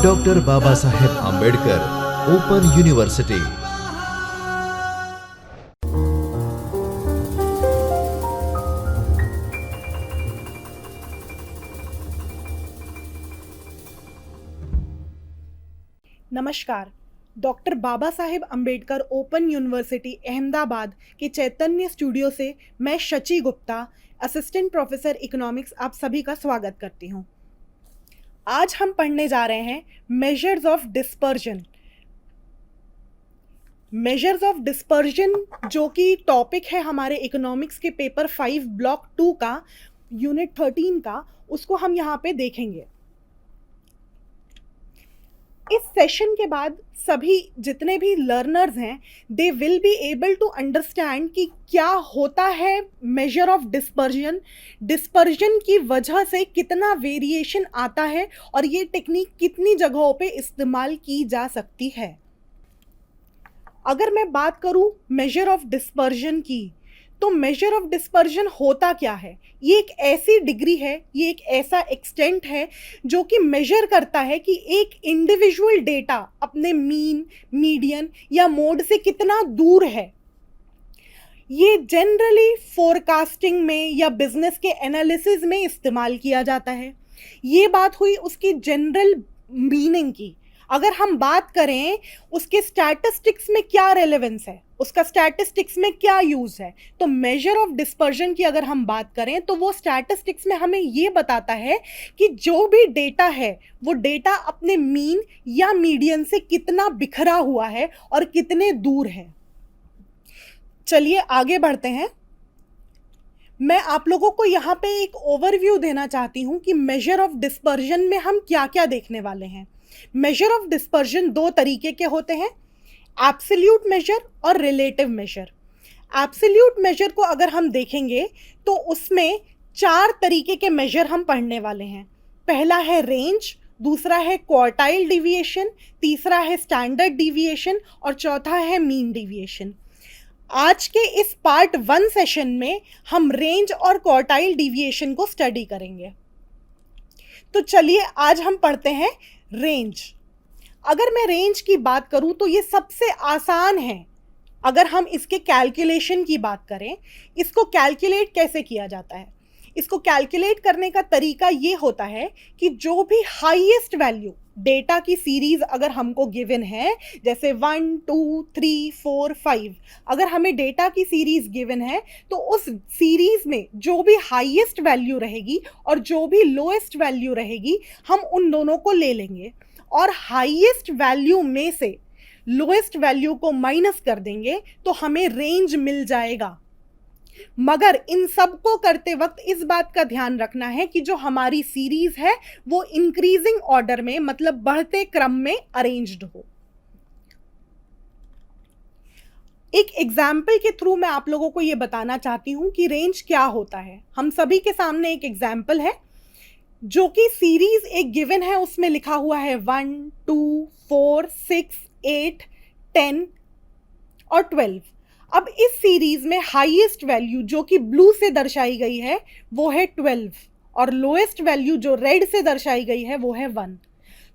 Doctor Baba Saheb Ambedkar open university. नमस्कार। Doctor Baba Saheb Ambedkar open university Ahmedabad के चैतन्य studio से मैं Shachi Gupta, assistant professor economics, आप सभी का स्वागत करती हूँ। आज हम पढ़ने जा रहे हैं measures of dispersion. Measures of dispersion जो कि टॉपिक है हमारे इकोनॉमिक्स के पेपर 5 ब्लॉक 2 का यूनिट 13 का, उसको हम यहाँ पे देखेंगे। इस सेशन के बाद सभी जितने भी लर्नर्स हैं they will be able to understand कि क्या होता है मेजर ऑफ डिस्पर्जन, डिस्पर्जन की वजह से कितना वेरिएशन आता है और ये टेक्निक कितनी जगहों पे इस्तेमाल की जा सकती है। अगर मैं बात करूं मेजर ऑफ डिस्पर्जन की, तो मेजर ऑफ डिस्पर्जन होता क्या है? ये एक ऐसी डिग्री है, ये एक ऐसा एक्सटेंट है जो कि मेजर करता है कि एक इंडिविजुअल डेटा अपने मीन, मीडियन या मोड से कितना दूर है। ये जनरली फोरकास्टिंग में या बिजनेस के एनालिसिस में इस्तेमाल किया जाता है। ये बात हुई उसकी जनरल मीनिंग की। अगर हम बात करें उसके स्टैटिस्टिक्स में क्या रेलेवेंस है, उसका स्टैटिस्टिक्स में क्या यूज है, तो मेजर ऑफ डिस्पर्जन की अगर हम बात करें तो वो स्टैटिस्टिक्स में हमें ये बताता है कि जो भी डेटा है वो डेटा अपने मीन या मीडियन से कितना बिखरा हुआ है और कितने दूर है। चलिए आगे बढ़ते हैं। मैं आप लोगों को यहाँ पे एक ओवरव्यू देना चाहती हूँ कि मेजर ऑफ डिस्पर्जन में हम क्या क्या देखने वाले हैं। मेजर ऑफ डिस्पर्जन दो तरीके के होते हैं, एब्सोल्यूट मेजर और रिलेटिव मेजर। एब्सोल्यूट मेजर को अगर हम देखेंगे तो उसमें 4 तरीके के मेजर हम पढ़ने वाले हैं। पहला है रेंज, दूसरा है क्वार्टाइल डिविएशन, तीसरा है स्टैंडर्ड डिविएशन और चौथा है मीन डिविएशन। आज के इस पार्ट 1 सेशन में हम रेंज और क्वार्टाइल डिविएशन को स्टडी करेंगे। तो चलिए आज हम पढ़ते हैं रेंज। अगर मैं रेंज की बात करूं तो ये सबसे आसान है। अगर हम इसके कैलकुलेशन की बात करें, इसको कैलकुलेट कैसे किया जाता है? इसको कैलकुलेट करने का तरीका ये होता है कि जो भी हाईएस्ट वैल्यू डेटा की सीरीज अगर हमको गिवन है, जैसे 1 2 3 4 5, अगर हमें डेटा की सीरीज गिवन है तो उस सीरीज में जो भी हाईएस्ट वैल्यू रहेगी और जो भी लोएस्ट वैल्यू रहेगी हम उन दोनों को ले लेंगे और हाईएस्ट वैल्यू में से लोएस्ट वैल्यू को माइनस कर देंगे तो हमें रेंज मिल जाएगा। मगर इन सब को करते वक्त इस बात का ध्यान रखना है कि जो हमारी सीरीज है वो इंक्रीजिंग ऑर्डर में, मतलब बढ़ते क्रम में अरेंज्ड हो। एक एग्जाम्पल के थ्रू मैं आप लोगों को ये बताना चाहती हूं कि रेंज क्या होता है। हम सभी के सामने एक एग्जाम्पल है जो कि सीरीज एक गिवन है, उसमें लिखा हुआ है 1 2 4 6 8 10 और 12। अब इस सीरीज में हाईएस्ट वैल्यू जो कि ब्लू से दर्शाई गई है वो है 12 और लोएस्ट वैल्यू जो रेड से दर्शाई गई है वो है 1।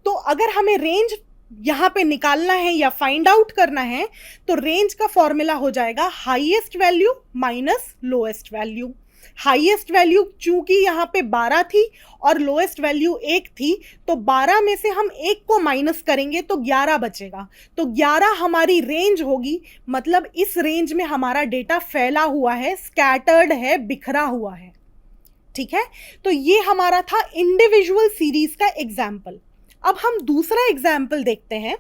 तो अगर हमें रेंज यहाँ पे निकालना है या फाइंड आउट करना है तो रेंज का फॉर्मूला हो जाएगा highest value minus lowest value. Highest value चूंकि यहाँ पे 12 थी और लोएस्ट वैल्यू 1 थी, तो 12 में से हम 1 को माइनस करेंगे तो 11 बचेगा। तो 11 हमारी रेंज होगी, मतलब इस रेंज में हमारा डेटा फैला हुआ है, स्कैटर्ड है, बिखरा हुआ है। ठीक है, तो ये हमारा था इंडिविजुअल सीरीज का एग्जाम्पल। अब हम दूसरा एग्जाम्पल देखते हैं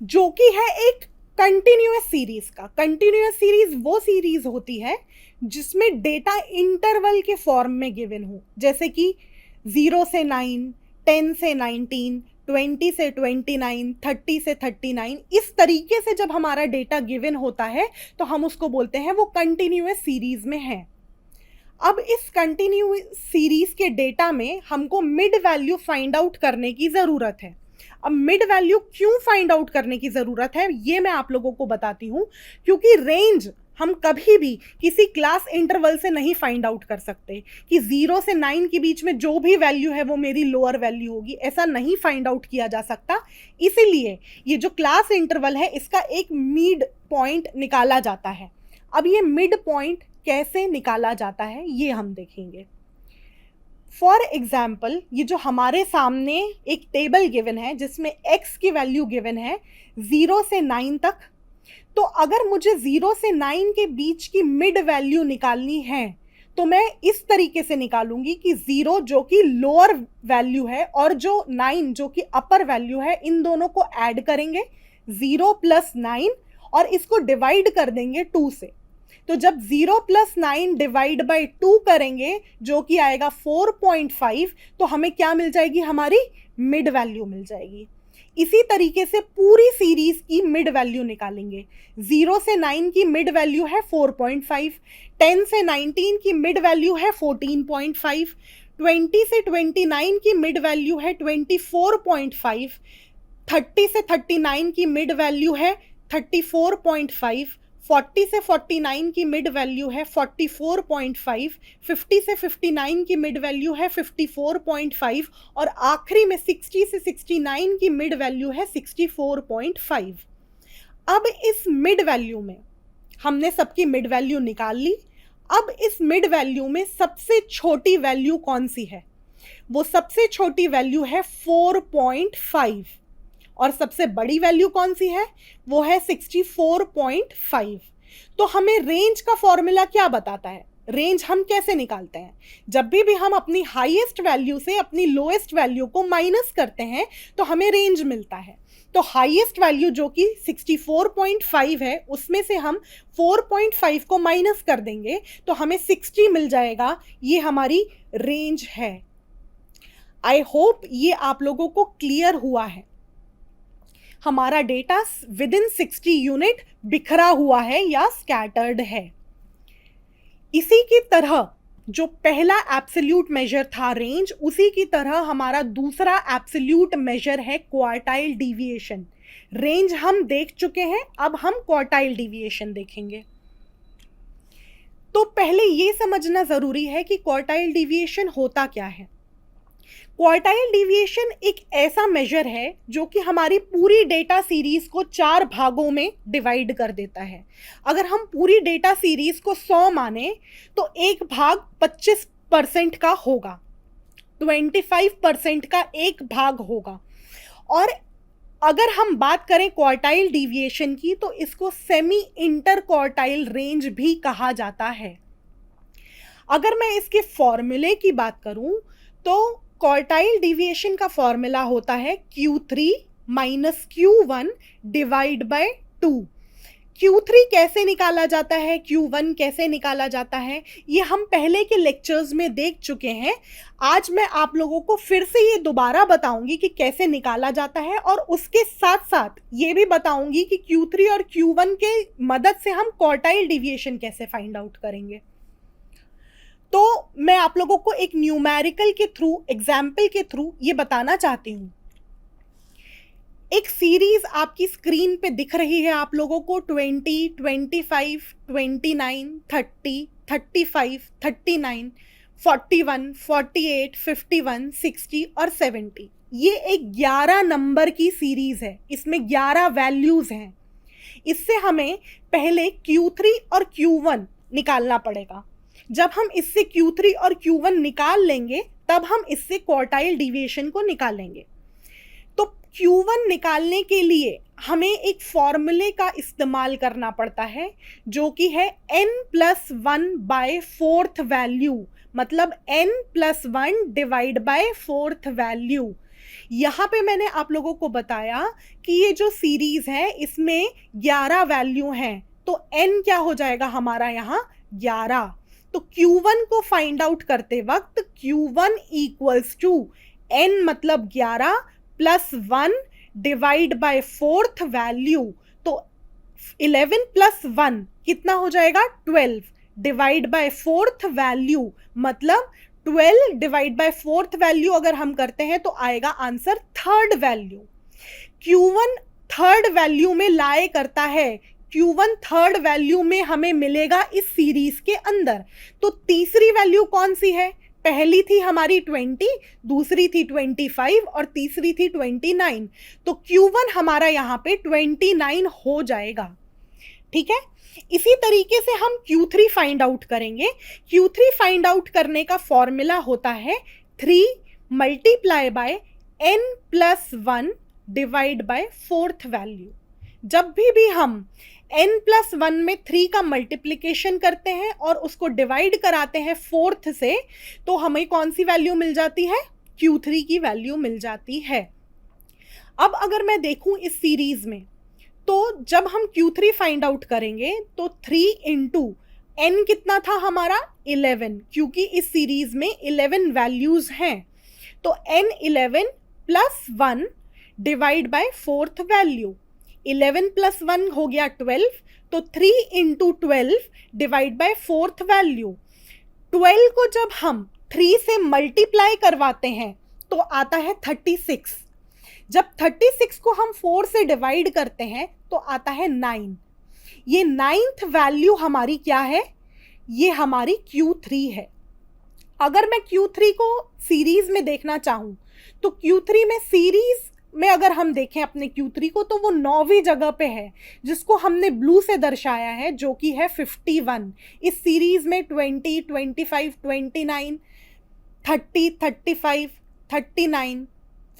जो कि है एक कंटिन्यूअस सीरीज का। कंटिन्यूअस सीरीज वो सीरीज होती है जिसमें डेटा इंटरवल के फॉर्म में गिवन हो, जैसे कि 0 से 9, 10 से 19, 20 से 29, 30 से 39। इस तरीके से जब हमारा डेटा गिवन होता है तो हम उसको बोलते हैं वो कंटिन्यूअस सीरीज में है। अब इस कंटिन्यूअस सीरीज के डेटा में हमको मिड वैल्यू फाइंड आउट करने की ज़रूरत है। अब मिड वैल्यू क्यों फाइंड आउट करने की ज़रूरत है ये मैं आप लोगों को बताती हूँ, क्योंकि रेंज हम कभी भी किसी क्लास इंटरवल से नहीं फाइंड आउट कर सकते कि 0 से 9 के बीच में जो भी वैल्यू है वो मेरी लोअर वैल्यू होगी, ऐसा नहीं फाइंड आउट किया जा सकता। इसीलिए ये जो क्लास इंटरवल है इसका एक मिड पॉइंट निकाला जाता है। अब ये मिड पॉइंट कैसे निकाला जाता है ये हम देखेंगे। फॉर एग्जाम्पल, ये जो हमारे सामने एक टेबल गिवन है जिसमें x की वैल्यू गिवन है 0 से 9 तक, तो अगर मुझे 0 से 9 के बीच की मिड वैल्यू निकालनी है तो मैं इस तरीके से निकालूंगी कि 0 जो कि लोअर वैल्यू है और जो 9 जो कि अपर वैल्यू है, इन दोनों को ऐड करेंगे 0 + 9 और इसको डिवाइड कर देंगे 2 से। तो जब 0 + 9 डिवाइड बाई 2 करेंगे जो कि आएगा 4.5, तो हमें क्या मिल जाएगी, हमारी मिड वैल्यू मिल जाएगी। इसी तरीके से पूरी सीरीज की मिड वैल्यू निकालेंगे। 0 से 9 की मिड वैल्यू है 4.5, 10 से 19 की मिड वैल्यू है 14.5, 20 से 29 की मिड वैल्यू है 24.5, 30 से 39 की मिड वैल्यू है 34.5, 40 से 49 की मिड वैल्यू है 44.5, 50 से 59 की मिड वैल्यू है 54.5 और आखिरी में 60 से 69 की मिड वैल्यू है 64.5। अब इस मिड वैल्यू में हमने सबकी मिड वैल्यू निकाल ली। अब इस मिड वैल्यू में सबसे छोटी वैल्यू कौन सी है? वो सबसे छोटी वैल्यू है 4.5 और सबसे बड़ी वैल्यू कौन सी है? वो है 64.5। तो हमें रेंज का फॉर्मूला क्या बताता है? रेंज हम कैसे निकालते हैं? जब भी हम अपनी हाईएस्ट वैल्यू से अपनी लोएस्ट वैल्यू को माइनस करते हैं तो हमें रेंज मिलता है। तो हाईएस्ट वैल्यू जो कि 64.5 है उसमें से हम 4.5 को माइनस कर देंगे तो हमें 60 मिल जाएगा। ये हमारी रेंज है। आई होप ये आप लोगों को क्लियर हुआ है। हमारा डेटा विदिन 60 यूनिट बिखरा हुआ है या स्कैटर्ड है। इसी की तरह जो पहला एब्सोल्यूट मेजर था रेंज, उसी की तरह हमारा दूसरा एब्सोल्यूट मेजर है क्वार्टाइल डिविएशन। रेंज हम देख चुके हैं, अब हम क्वार्टाइल डिविएशन देखेंगे। तो पहले ये समझना जरूरी है कि क्वार्टाइल डिविएशन होता क्या है। क्वार्टाइल डिविएशन एक ऐसा मेजर है जो कि हमारी पूरी डेटा सीरीज को 4 भागों में डिवाइड कर देता है। अगर हम पूरी डेटा सीरीज को 100 माने तो एक भाग 25% का होगा, 25% का एक भाग होगा। और अगर हम बात करें क्वार्टाइल डिविएशन की तो इसको सेमी इंटर क्वार्टाइल रेंज भी कहा जाता है। अगर मैं इसके फॉर्मूले की बात करूं तो क्वार्टाइल डिविएशन का फॉर्मूला होता है Q3 - Q1 divide by 2। Q3 कैसे निकाला जाता है, Q1 कैसे निकाला जाता है, ये हम पहले के लेक्चर्स में देख चुके हैं। आज मैं आप लोगों को फिर से ये दोबारा बताऊंगी कि कैसे निकाला जाता है और उसके साथ साथ ये भी बताऊंगी कि Q3 और Q1 के मदद से हम क्वार्टाइल डिविएशन कैसे फाइंड आउट करेंगे। तो मैं आप लोगों को एक न्यूमेरिकल के थ्रू, एग्जाम्पल के थ्रू ये बताना चाहती हूँ। एक सीरीज आपकी स्क्रीन पे दिख रही है आप लोगों को 20, 25, 29, 30, 35, 39, 41, 48, 51, 60 और 70। ये एक 11 नंबर की सीरीज है, इसमें 11 वैल्यूज हैं। इससे हमें पहले Q3 और Q1 निकालना पड़ेगा। जब हम इससे Q3 और Q1 निकाल लेंगे तब हम इससे क्वार्टाइल डिविएशन को निकालेंगे। तो Q1 निकालने के लिए हमें एक फॉर्मूले का इस्तेमाल करना पड़ता है जो कि है n+1/4 वैल्यू, मतलब n+1 divide by 4th value. यहाँ पे मैंने आप लोगों को बताया कि ये जो सीरीज है इसमें 11 वैल्यू हैं, तो n क्या हो जाएगा हमारा यहाँ 11। तो Q1 को फाइंड आउट करते वक्त Q1 = n मतलब 11 + 1 डिवाइड बाय 4th वैल्यू। तो 11 + 1 कितना हो जाएगा 12 डिवाइड बाय 4th वैल्यू, मतलब 12 डिवाइड बाय 4th वैल्यू अगर हम करते हैं तो आएगा answer 3rd value. Q1 3rd value में लाए करता है Q1 थर्ड वैल्यू में हमें मिलेगा इस सीरीज के अंदर। तो तीसरी वैल्यू कौन सी है? पहली थी हमारी 20, दूसरी थी 25 और तीसरी थी 29। तो Q1 हमारा यहाँ पे 29 हो जाएगा। ठीक है, इसी तरीके से हम Q3 फाइंड आउट करेंगे। Q3 फाइंड आउट करने का फॉर्मूला होता है 3 multiply by n+1 divide by fourth value. जब भी हम n+1 में 3 का मल्टीप्लिकेशन करते हैं और उसको डिवाइड कराते हैं फोर्थ से, तो हमें कौन सी वैल्यू मिल जाती है? Q3 की वैल्यू मिल जाती है। अब अगर मैं देखूं इस सीरीज में, तो जब हम Q3 फाइंड आउट करेंगे तो 3 इंटू n कितना था हमारा? 11, क्योंकि इस सीरीज में 11 वैल्यूज हैं। तो n11 plus 1 divide by fourth value. 11 plus 1 हो गया 12, तो 3 into 12 divide by fourth value. 12 को जब हम 3 से मल्टीप्लाई करवाते हैं तो आता है 36। जब 36 को हम 4 से डिवाइड करते हैं तो आता है 9। ये 9th वैल्यू हमारी क्या है? ये हमारी Q3 है। अगर मैं Q3 को सीरीज में देखना चाहूं तो Q3 में सीरीज में अगर हम देखें अपने Q3 को, तो वो 9वीं जगह पे है, जिसको हमने ब्लू से दर्शाया है, जो कि है 51। इस सीरीज में 20, 25, 29, 30, 35, 39,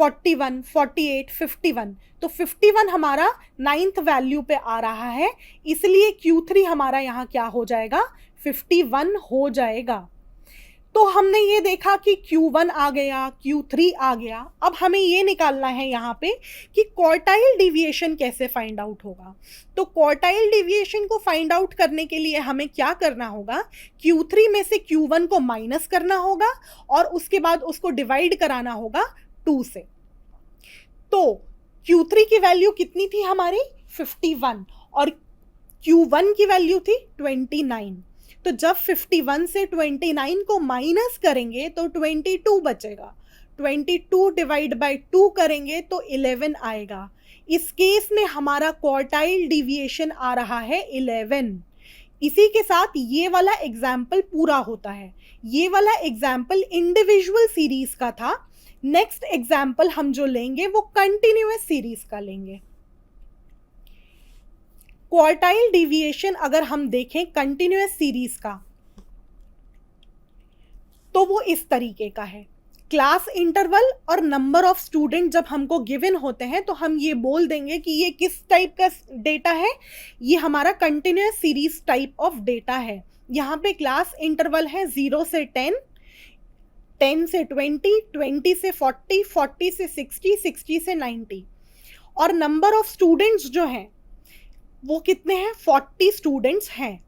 41, 48, 51। तो 51 हमारा 9th वैल्यू पे आ रहा है, इसलिए Q3 हमारा यहाँ क्या हो जाएगा? 51 हो जाएगा। तो हमने ये देखा कि Q1 आ गया, Q3 आ गया। अब हमें ये निकालना है यहाँ पे कि क्वार्टाइल डिविएशन कैसे फाइंड आउट होगा। तो क्वार्टाइल डिविएशन को फाइंड आउट करने के लिए हमें क्या करना होगा? Q3 में से Q1 को माइनस करना होगा और उसके बाद उसको डिवाइड कराना होगा 2 से। तो Q3 की वैल्यू कितनी थी हमारी? 51 और Q1 की वैल्यू थी 29। तो जब 51 से 29 को माइनस करेंगे तो 22 बचेगा। 22 डिवाइड बाय 2 करेंगे तो 11 आएगा। इस केस में हमारा क्वार्टाइल डिविएशन आ रहा है 11। इसी के साथ ये वाला एग्जाम्पल पूरा होता है। ये वाला एग्जाम्पल इंडिविजुअल सीरीज का था। नेक्स्ट एग्जाम्पल हम जो लेंगे वो कंटिन्यूअस सीरीज का लेंगे। क्वार्टाइल डिविएशन अगर हम देखें कंटिन्यूअस सीरीज का, तो वो इस तरीके का है। क्लास इंटरवल और नंबर ऑफ स्टूडेंट जब हमको गिवन होते हैं तो हम ये बोल देंगे कि ये किस टाइप का डेटा है। ये हमारा continuous series type of data है। यहाँ पे क्लास इंटरवल है 0 से 10, 10 से 20, 20 से 40, 40 से 60, 60 से 90। और नंबर ऑफ स्टूडेंट्स जो हैं वो कितने हैं? 40 स्टूडेंट्स हैं।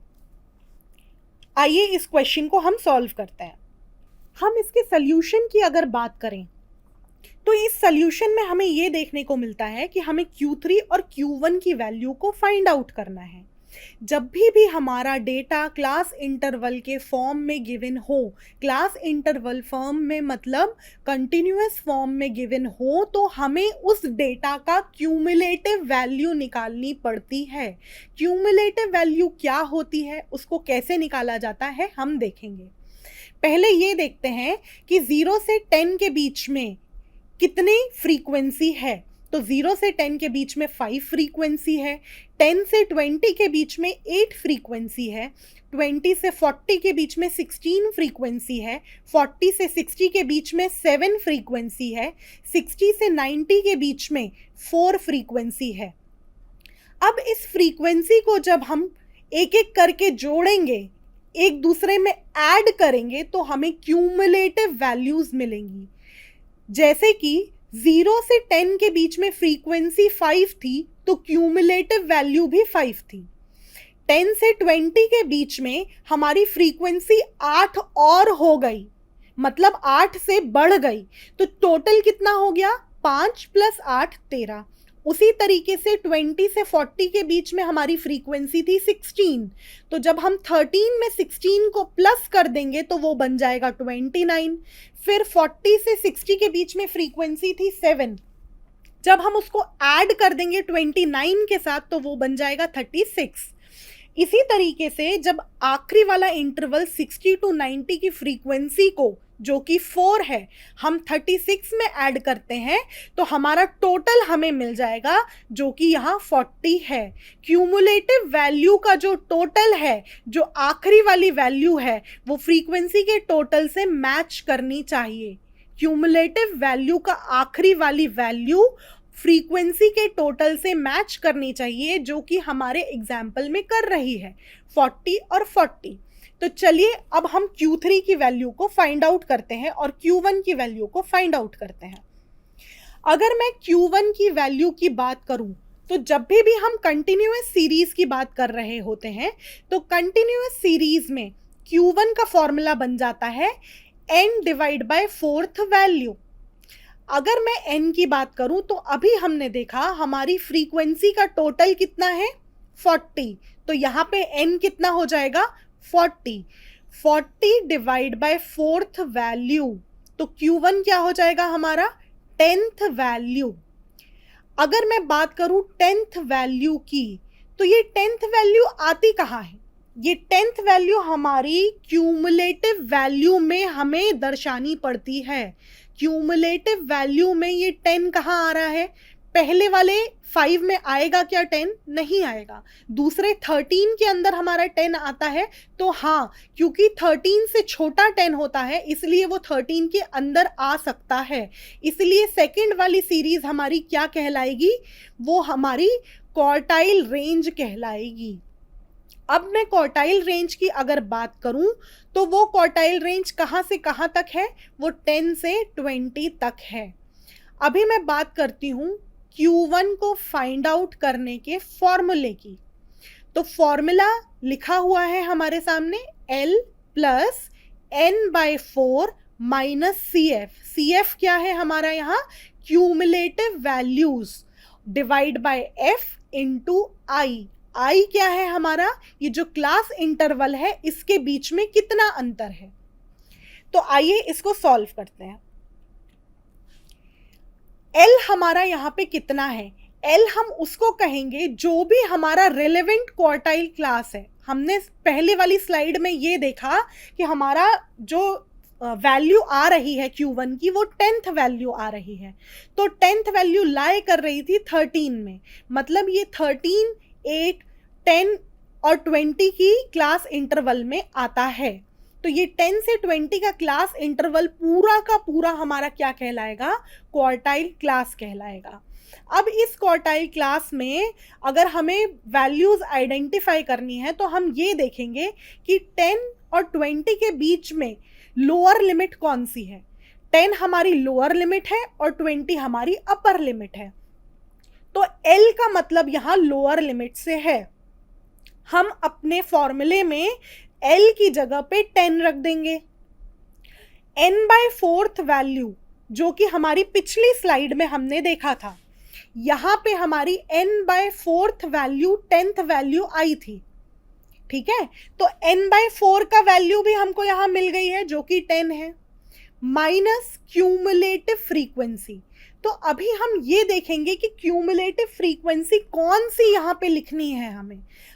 आइए इस क्वेश्चन को हम सॉल्व करते हैं। हम इसके सल्यूशन की अगर बात करें तो इस सल्यूशन में हमें ये देखने को मिलता है कि हमें Q3 और Q1 की वैल्यू को फाइंड आउट करना है। जब भी हमारा डेटा क्लास इंटरवल के फॉर्म में गिवन हो, क्लास इंटरवल फॉर्म में मतलब कंटिन्यूअस फॉर्म में गिवन हो, तो हमें उस डेटा का क्यूमुलेटिव वैल्यू निकालनी पड़ती है। क्यूमुलेटिव वैल्यू क्या होती है, उसको कैसे निकाला जाता है हम देखेंगे। पहले ये देखते हैं कि 0 से 10 के बीच में कितनी फ्रीक्वेंसी है। तो 0 से 10 के बीच में 5 फ्रीक्वेंसी है, 10 से 20 के बीच में 8 फ्रीक्वेंसी है, 20 से 40 के बीच में 16 फ्रीक्वेंसी है, 40 से 60 के बीच में 7 फ्रीक्वेंसी है, 60 से 90 के बीच में 4 फ्रीक्वेंसी है। अब इस फ्रीक्वेंसी को जब हम एक एक करके जोड़ेंगे, एक दूसरे में ऐड करेंगे, तो हमें क्यूमुलेटिव वैल्यूज मिलेंगी। जैसे कि 0 से 10 के बीच में फ्रीक्वेंसी 5 थी, तो क्यूमुलेटिव वैल्यू भी 5 थी। 10 से 20 के बीच में हमारी फ्रीक्वेंसी 8 और हो गई, मतलब 8 से बढ़ गई, तो टोटल कितना हो गया? 5 + 8 13। उसी तरीके से 20 से 40 के बीच में हमारी फ्रीक्वेंसी थी 16, तो जब हम 13 में 16 को प्लस कर देंगे तो वो बन जाएगा 29। फिर 40 से 60 के बीच में फ्रीक्वेंसी थी 7, जब हम उसको ऐड कर देंगे 29 के साथ तो वो बन जाएगा 36। इसी तरीके से जब आखिरी वाला इंटरवल 60 to 90 की फ्रीक्वेंसी को, जो कि 4 है, हम 36 में ऐड करते हैं तो हमारा टोटल हमें मिल जाएगा जो कि यहाँ 40 है। क्यूमुलेटिव वैल्यू का जो टोटल है, जो आखिरी वाली वैल्यू है, वो फ्रीक्वेंसी के टोटल से मैच करनी चाहिए। क्यूमुलेटिव वैल्यू का आखिरी वाली वैल्यू फ्रीक्वेंसी के टोटल से मैच करनी चाहिए, जो कि हमारे एग्जाम्पल में कर रही है 40 और 40। तो चलिए अब हम Q3 की वैल्यू को फाइंड आउट करते हैं और Q1 की वैल्यू को फाइंड आउट करते हैं। अगर मैं Q1 की वैल्यू की बात करूं तो जब भी हम कंटिन्यूअस सीरीज की बात कर रहे होते हैं तो कंटिन्यूअस सीरीज में Q1 का फॉर्मूला बन जाता है n divide by fourth value. अगर मैं n की बात करूं तो अभी हमने देखा हमारी फ्रीक्वेंसी का टोटल कितना है 40, तो यहाँ पे n कितना हो जाएगा 40 डिवाइड बाय फोर्थ वैल्यू, तो Q1 क्या हो जाएगा हमारा 10th वैल्यू। अगर मैं बात करूं 10th वैल्यू की तो ये 10th वैल्यू आती कहाँ है? ये 10th वैल्यू हमारी क्यूमुलेटिव वैल्यू में हमें दर्शानी पड़ती है। क्यूमुलेटिव वैल्यू में ये 10 कहाँ आ रहा है? पहले वाले 5 में आएगा क्या 10? नहीं आएगा। दूसरे 13 के अंदर हमारा 10 आता है, तो हाँ, क्योंकि 13 से छोटा 10 होता है इसलिए वो 13 के अंदर आ सकता है। इसलिए सेकंड वाली सीरीज हमारी क्या कहलाएगी? वो हमारी क्वार्टाइल रेंज कहलाएगी। अब मैं क्वार्टाइल रेंज की अगर बात करूं तो वो क्वार्टाइल रेंज कहाँ से कहाँ तक है? वो 10 से 20 तक है। अभी मैं बात करती हूं Q1 को फाइंड आउट करने के फॉर्मूले की। तो फॉर्मूला लिखा हुआ है हमारे सामने L plus n/4 minus CF क्या है हमारा यहाँ? Cumulative values divide by F into I क्या है हमारा? ये जो क्लास इंटरवल है इसके बीच में कितना अंतर है। तो आइए इसको सॉल्व करते हैं। L हमारा यहाँ पे कितना है? L हम उसको कहेंगे जो भी हमारा रिलेवेंट क्वार्टाइल क्लास है। हमने पहले वाली स्लाइड में ये देखा कि हमारा जो वैल्यू आ रही है Q1 की वो 10th वैल्यू आ रही है, तो 10th वैल्यू लाई कर रही थी 13 में, मतलब ये 13, 8, 10 और 20 की क्लास इंटरवल में आता है। तो ये 10 से 20 का क्लास इंटरवल पूरा का पूरा हमारा क्या कहलाएगा? क्वार्टाइल क्लास कहलाएगा। अब इस क्वार्टाइल क्लास में अगर हमें वैल्यूज आइडेंटिफाई करनी है तो हम ये देखेंगे कि 10 और 20 के बीच में लोअर लिमिट कौन सी है। 10 हमारी लोअर लिमिट है और 20 हमारी अपर लिमिट है, तो L का मतलब यहाँ लोअर लिमिट से है। हम अपने फॉर्मूले में L की जगह पे 10 रख देंगे। n/4 वैल्यू जो कि हमारी पिछली स्लाइड में हमने देखा था, यहाँ पे हमारी n/4 वैल्यू 10th वैल्यू आई थी, ठीक है। तो n/4 का वैल्यू भी हमको यहाँ मिल गई है जो कि 10 है, माइनस क्यूमुलेटिव फ्रीक्वेंसी। तो अभी हम ये देखेंगे कि क्यूमुलेटिव फ्रीक्वेंसी कौन सी यहाँ पे लिखनी है।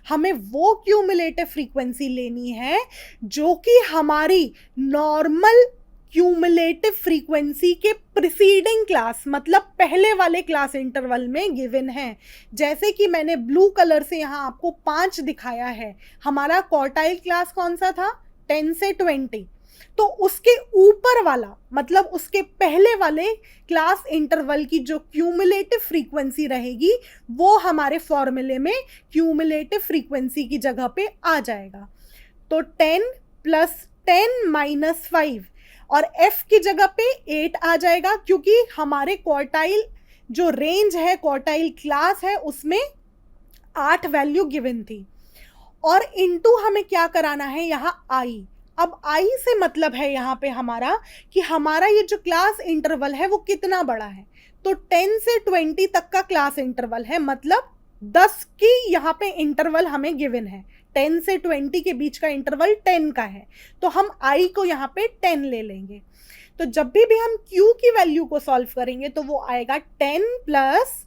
हमें वो क्यूमुलेटिव फ्रीक्वेंसी लेनी है जो कि हमारी नॉर्मल क्यूमुलेटिव फ्रीक्वेंसी के प्रीसीडिंग क्लास, मतलब पहले वाले क्लास इंटरवल में गिवन है। जैसे कि मैंने ब्लू कलर से यहाँ आपको 5 दिखाया है। हमारा क्वार्टाइल क्लास कौन सा था? 10 से 20। तो उसके ऊपर वाला, मतलब उसके पहले वाले क्लास इंटरवल की जो क्यूमुलेटिव फ्रीक्वेंसी रहेगी वो हमारे फॉर्मूले में क्यूमुलेटिव फ्रीक्वेंसी की जगह पे आ जाएगा। तो 10 प्लस 10 माइनस 5 और F की जगह पे 8 आ जाएगा, क्योंकि हमारे क्वार्टाइल जो रेंज है, क्वार्टाइल क्लास है, उसमें 8 वैल्यू गिवन थी। और इनटू हमें क्या कराना है यहाँ I। अब I से मतलब है यहाँ पे हमारा कि हमारा ये जो क्लास इंटरवल है वो कितना बड़ा है। तो 10 से 20 तक का क्लास इंटरवल है, मतलब 10 की यहाँ पे इंटरवल हमें गिवन है। 10 से 20 के बीच का इंटरवल 10 का है, तो हम I को यहाँ पे 10 ले लेंगे। तो जब भी हम q की वैल्यू को सॉल्व करेंगे तो वो आएगा 10 plus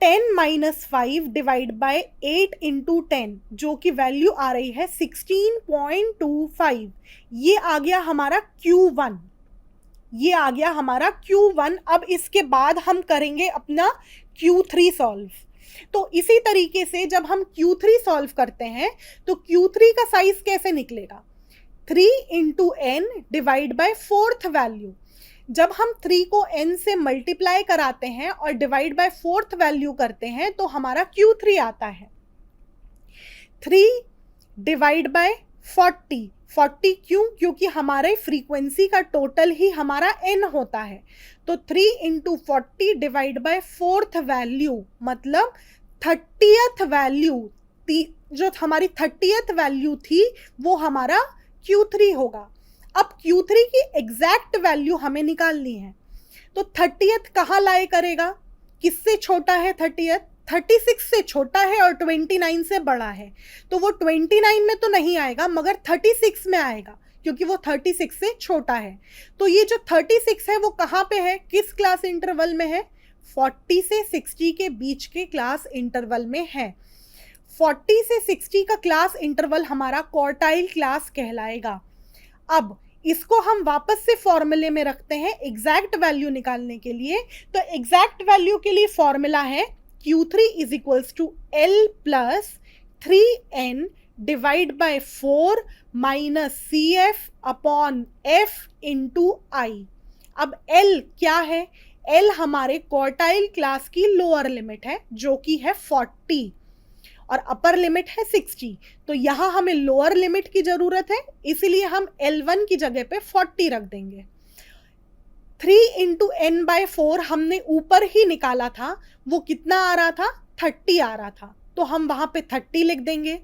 10 minus 5 divide by 8 into 10, जो कि वैल्यू आ रही है 16.25। ये आ गया हमारा Q1, ये आ गया हमारा Q1। अब इसके बाद हम करेंगे अपना Q3 सॉल्व। तो इसी तरीके से जब हम Q3 सॉल्व करते हैं तो Q3 का साइज कैसे निकलेगा, 3 into n divide by fourth value. जब हम 3 को n से मल्टीप्लाई कराते हैं और डिवाइड बाय फोर्थ वैल्यू करते हैं तो हमारा Q3 आता है 3 डिवाइड बाय 40। 40 क्यों? क्योंकि हमारे फ्रीक्वेंसी का टोटल ही हमारा n होता है। तो 3 into 40 divide by fourth value, मतलब 30th वैल्यू, जो हमारी 30th वैल्यू थी वो हमारा Q3 होगा। अब Q3 की एग्जैक्ट वैल्यू हमें निकालनी है। तो 30th कहाँ लाए करेगा, किससे छोटा है 30th? 36 से छोटा है और 29 से बड़ा है। तो वो 29 में तो नहीं आएगा मगर 36 में आएगा, क्योंकि वो 36 से छोटा है। तो ये जो 36 है वो कहाँ पे है, किस क्लास इंटरवल में है? 40 से 60 के बीच के क्लास इंटरवल में है। 40 से 60 का क्लास इंटरवल हमारा क्वार्टाइल क्लास कहलाएगा। अब इसको हम वापस से फॉर्मूले में रखते हैं एग्जैक्ट वैल्यू निकालने के लिए। तो एग्जैक्ट वैल्यू के लिए फॉर्मूला है Q3 is equals to L plus 3n divide by 4 minus CF upon F into I। अब L क्या है? L हमारे क्वार्टाइल क्लास की लोअर लिमिट है जो कि है 40 और अपर लिमिट है 60। तो यहाँ हमें लोअर लिमिट की जरूरत है, इसीलिए हम L1 की जगह पे 40 रख देंगे। 3 इंटू एन बाय 4 हमने ऊपर ही निकाला था, वो कितना आ रहा था? 30 आ रहा था, तो हम वहां पे 30 लिख देंगे।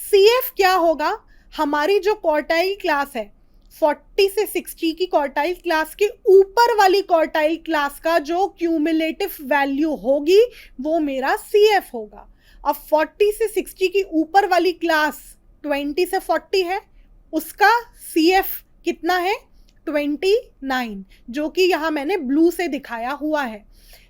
CF क्या होगा? हमारी जो क्वार्टाइल क्लास है 40 से 60 की क्वार्टाइल क्लास के ऊपर वाली क्वार्टाइल क्लास का जो क्यूमुलेटिव वैल्यू होगी वो मेरा CF होगा। अब 40 से 60 की ऊपर वाली क्लास 20 से 40 है, उसका CF कितना है? 29, जो कि यहाँ मैंने ब्लू से दिखाया हुआ है।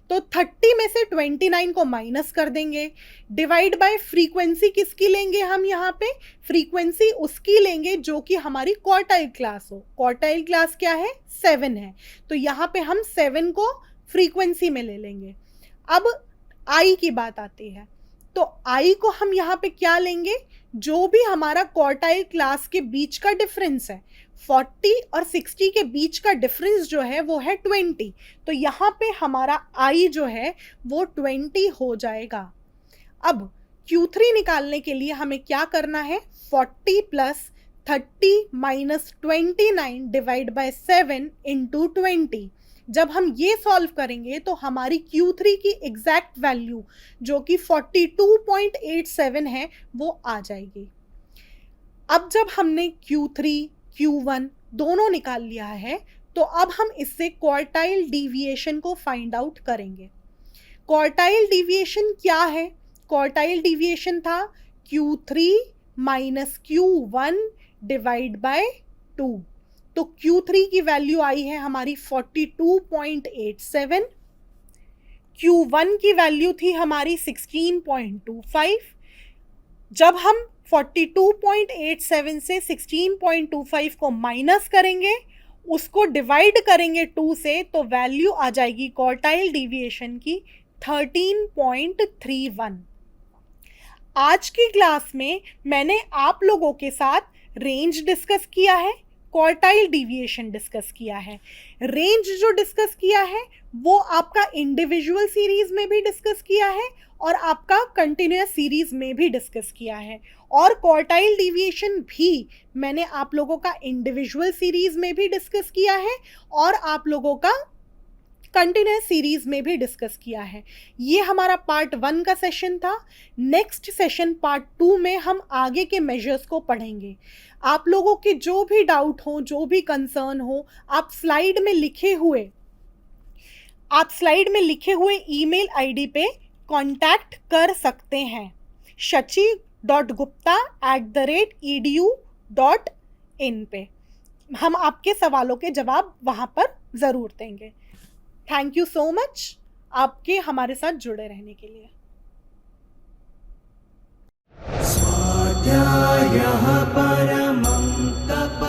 तो 30 में से 29 को माइनस कर देंगे, डिवाइड बाय फ्रीक्वेंसी किसकी लेंगे हम यहाँ पे? फ्रीक्वेंसी उसकी लेंगे जो कि हमारी क्वार्टाइल क्लास हो। क्वार्टाइल क्लास क्या है? 7 है, तो यहाँ पे हम 7 को फ्रीक्वेंसी में ले लेंगे। अब I की बात आती है, तो I को हम यहाँ पे क्या लेंगे? जो भी हमारा क्वार्टाइल क्लास के बीच का डिफरेंस है, 40 और 60 के बीच का डिफरेंस जो है वो है 20। तो यहाँ पे हमारा I जो है वो 20 हो जाएगा। अब Q3 निकालने के लिए हमें क्या करना है? 40 plus 30 minus 29 divide by 7 into 20। जब हम ये सॉल्व करेंगे तो हमारी Q3 की एग्जैक्ट वैल्यू जो कि 42.87 है वो आ जाएगी। अब जब हमने Q3 Q1 दोनों निकाल लिया है तो अब हम इससे क्वार्टाइल डिविएशन को फाइंड आउट करेंगे। क्वार्टाइल डिविएशन क्या है? क्वार्टाइल डिविएशन था Q3 minus Q1 divide by 2। तो Q3 की वैल्यू आई है हमारी 42.87, Q1 की वैल्यू थी हमारी 16.25। जब हम 42.87 से 16.25 को माइनस करेंगे, उसको डिवाइड करेंगे 2 से, तो वैल्यू आ जाएगी क्वार्टाइल डिविएशन की 13.31। आज की क्लास में मैंने आप लोगों के साथ रेंज डिस्कस किया है, क्वार्टाइल डिविएशन डिस्कस किया है। रेंज जो डिस्कस किया है वो आपका इंडिविजुअल सीरीज में भी डिस्कस किया है और आपका कंटिन्यूअस सीरीज में भी डिस्कस किया है, और क्वार्टाइल डिविएशन भी मैंने आप लोगों का इंडिविजुअल सीरीज में भी डिस्कस किया है और आप लोगों का कंटिन्यूअस सीरीज में भी डिस्कस किया है। ये हमारा पार्ट 1 का सेशन था। नेक्स्ट सेशन पार्ट 2 में हम आगे के मेजर्स को पढ़ेंगे। आप लोगों के जो भी डाउट हो, जो भी कंसर्न हो, आप स्लाइड में लिखे हुए ईमेल आईडी पे कांटेक्ट कर सकते हैं, shachi.gupta@edu.in पे। हम आपके सवालों के जवाब वहाँ पर ज़रूर देंगे। थैंक यू सो मच आपके हमारे साथ जुड़े रहने के लिए। स्वाध्यायः परमं तप